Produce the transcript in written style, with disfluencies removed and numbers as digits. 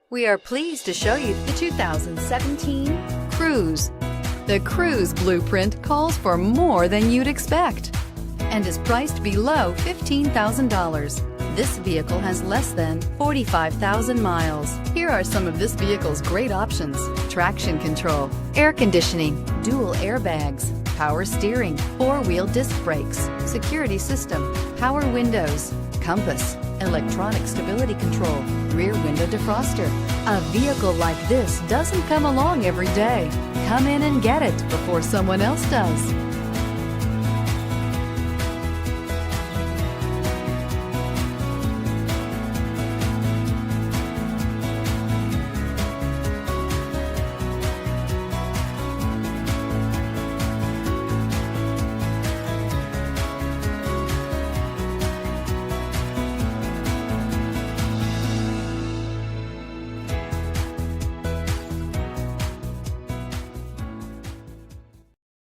We are pleased to show you the 2017 Cruze. The Cruze blueprint calls for more than you'd expect and is priced below $15,000. This vehicle has less than 45,000 miles. Here are some of this vehicle's great options: traction control, air conditioning, dual airbags, power steering, four-wheel disc brakes, security system, power windows, compass, electronic stability control, rear window defroster. A vehicle like this doesn't come along every day. Come in and get it before someone else does.